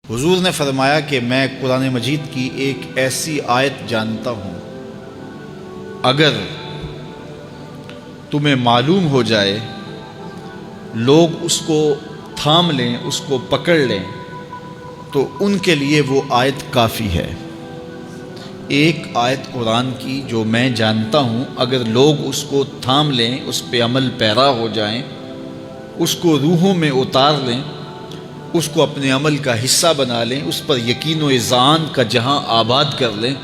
حضور نے فرمایا کہ میں قرآن مجید کی ایک ایسی آیت جانتا ہوں، اگر تمہیں معلوم ہو جائے، لوگ اس کو تھام لیں، اس کو پکڑ لیں، تو ان کے لیے وہ آیت کافی ہے۔ ایک آیت قرآن کی جو میں جانتا ہوں، اگر لوگ اس کو تھام لیں، اس پہ عمل پیرا ہو جائیں، اس کو روحوں میں اتار لیں، اس کو اپنے عمل کا حصہ بنا لیں، اس پر یقین و اذعان کا جہاں آباد کر لیں،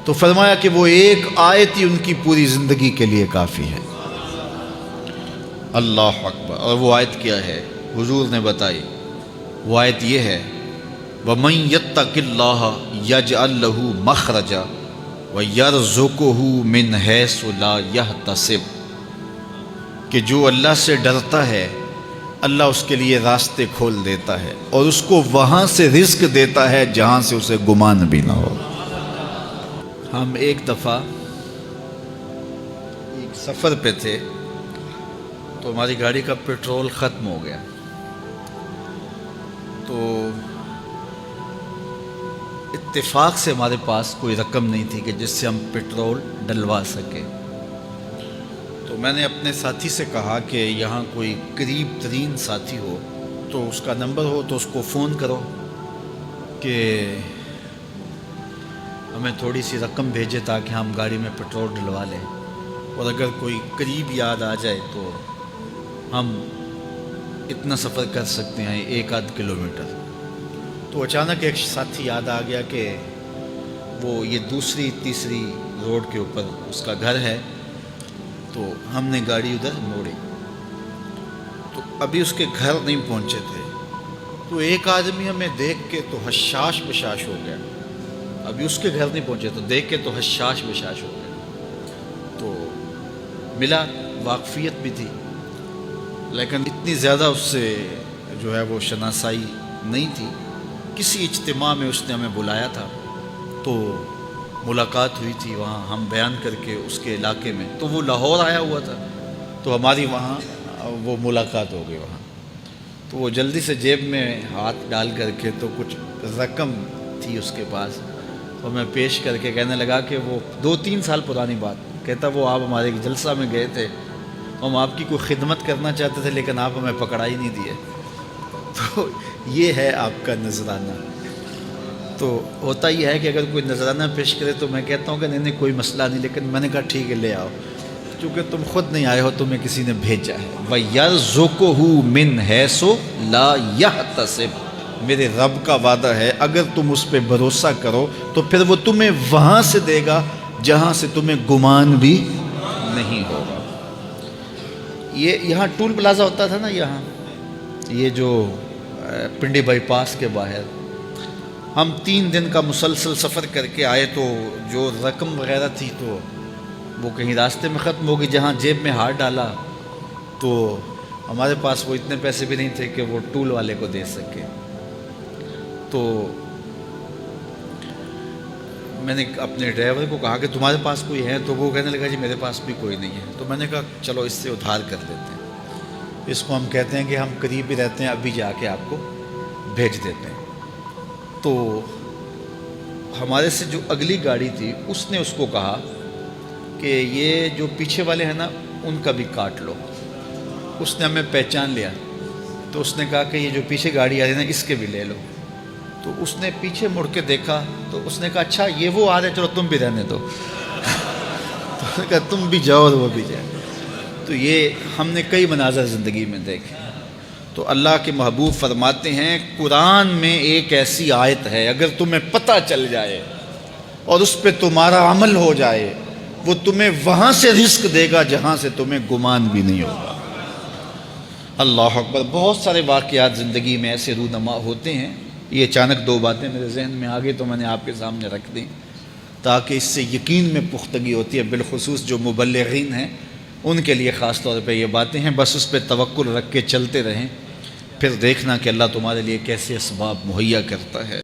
تو فرمایا کہ وہ ایک آیت ہی ان کی پوری زندگی کے لیے کافی ہے۔ اللہ اکبر۔ اور وہ آیت کیا ہے؟ حضور نے بتائی، وہ آیت یہ ہے، وَمَن يَتَّقِ اللَّهَ يَجْعَل لَّهُ مَخْرَجًا وَيَرْزُقْهُ مِنْ حَيْثُ لَا يَحْتَسِبُ، کہ جو اللہ سے ڈرتا ہے، اللہ اس کے لیے راستے کھول دیتا ہے اور اس کو وہاں سے رزق دیتا ہے جہاں سے اسے گمان بھی نہ ہو۔ ہم ایک دفعہ ایک سفر پہ تھے، تو ہماری گاڑی کا پیٹرول ختم ہو گیا، تو اتفاق سے ہمارے پاس کوئی رقم نہیں تھی کہ جس سے ہم پیٹرول ڈلوا سکیں۔ تو میں نے اپنے ساتھی سے کہا کہ یہاں کوئی قریب ترین ساتھی ہو تو اس کا نمبر ہو تو اس کو فون کرو کہ ہمیں تھوڑی سی رقم بھیجے تاکہ ہم گاڑی میں پیٹرول ڈلوا لیں، اور اگر کوئی قریب یاد آ جائے تو ہم اتنا سفر کر سکتے ہیں، 1-8 کلومیٹر۔ تو اچانک ایک ساتھی یاد آ گیا کہ وہ یہ دوسری تیسری روڈ کے اوپر اس کا گھر ہے، تو ہم نے گاڑی ادھر موڑی، تو ابھی اس کے گھر نہیں پہنچے تھے، تو ایک آدمی ہمیں دیکھ کے تو حشاش بشاش ہو گیا۔ ابھی اس کے گھر نہیں پہنچے تو دیکھ کے تو حشاش بشاش ہو گیا۔ تو ملا، واقفیت بھی تھی، لیکن اتنی زیادہ اس سے جو ہے وہ شناسائی نہیں تھی۔ کسی اجتماع میں اس نے ہمیں بلایا تھا، تو ملاقات ہوئی تھی وہاں، ہم بیان کر کے اس کے علاقے میں، تو وہ لاہور آیا ہوا تھا، تو ہماری وہاں وہ ملاقات ہو گئی وہاں۔ تو وہ جلدی سے جیب میں ہاتھ ڈال کر کے تو کچھ رقم تھی اس کے پاس، تو میں پیش کر کے کہنے لگا کہ وہ 2-3 سال پرانی بات، کہتا وہ آپ ہمارے ایک جلسہ میں گئے تھے، ہم آپ کی کوئی خدمت کرنا چاہتے تھے لیکن آپ ہمیں پکڑا ہی نہیں دیے۔ تو یہ ہے آپ کا نذرانہ۔ تو ہوتا یہ ہے کہ اگر کوئی نذرانہ پیش کرے تو میں کہتا ہوں کہ نہیں کوئی مسئلہ نہیں، لیکن میں نے کہا ٹھیک ہے لے آؤ، کیونکہ تم خود نہیں آئے ہو، تمہیں کسی نے بھیجا ہے۔ وَيَرْزُقُهُ مِنْ حَيْثُ لَا يَحْتَسِبُ، میرے رب کا وعدہ ہے اگر تم اس پہ بھروسہ کرو تو پھر وہ تمہیں وہاں سے دے گا جہاں سے تمہیں گمان بھی نہیں ہوگا۔ یہ یہاں ٹول پلازا ہوتا تھا نا، یہاں یہ جو پنڈی بائی پاس کے باہر، ہم 3 دن کا مسلسل سفر کر کے آئے، تو جو رقم وغیرہ تھی تو وہ کہیں راستے میں ختم ہو گئی، جہاں جیب میں ہاتھ ڈالا تو ہمارے پاس وہ اتنے پیسے بھی نہیں تھے کہ وہ ٹول والے کو دے سکے۔ تو میں نے اپنے ڈرائیور کو کہا کہ تمہارے پاس کوئی ہے؟ تو وہ کہنے لگا جی میرے پاس بھی کوئی نہیں ہے۔ تو میں نے کہا چلو اس سے ادھار کر لیتے ہیں، اس کو ہم کہتے ہیں کہ ہم قریب ہی رہتے ہیں، ابھی جا کے آپ کو بھیج دیتے ہیں۔ تو ہمارے سے جو اگلی گاڑی تھی اس نے اس کو کہا کہ یہ جو پیچھے والے ہیں نا ان کا بھی کاٹ لو۔ اس نے ہمیں پہچان لیا، تو اس نے کہا کہ یہ جو پیچھے گاڑی آ رہی ہے نا اس کے بھی لے لو۔ تو اس نے پیچھے مڑ کے دیکھا تو اس نے کہا اچھا یہ وہ آ رہے، چلو تم بھی رہنے دو۔ تو اس نے کہا تم بھی جاؤ اور وہ بھی جائے۔ تو یہ ہم نے کئی مناظر زندگی میں دیکھے۔ تو اللہ کے محبوب فرماتے ہیں قرآن میں ایک ایسی آیت ہے، اگر تمہیں پتہ چل جائے اور اس پہ تمہارا عمل ہو جائے، وہ تمہیں وہاں سے رزق دے گا جہاں سے تمہیں گمان بھی نہیں ہوگا۔ اللہ اکبر۔ بہت سارے واقعات زندگی میں ایسے رونما ہوتے ہیں۔ یہ اچانک 2 باتیں میرے ذہن میں آ گئی تو میں نے آپ کے سامنے رکھ دیں، تاکہ اس سے یقین میں پختگی ہوتی ہے، بالخصوص جو مبلغین ہیں ان کے لیے خاص طور پہ یہ باتیں ہیں۔ بس اس پہ توکل رکھ کے چلتے رہیں، پھر دیکھنا کہ اللہ تمہارے لیے کیسے اسباب مہیا کرتا ہے۔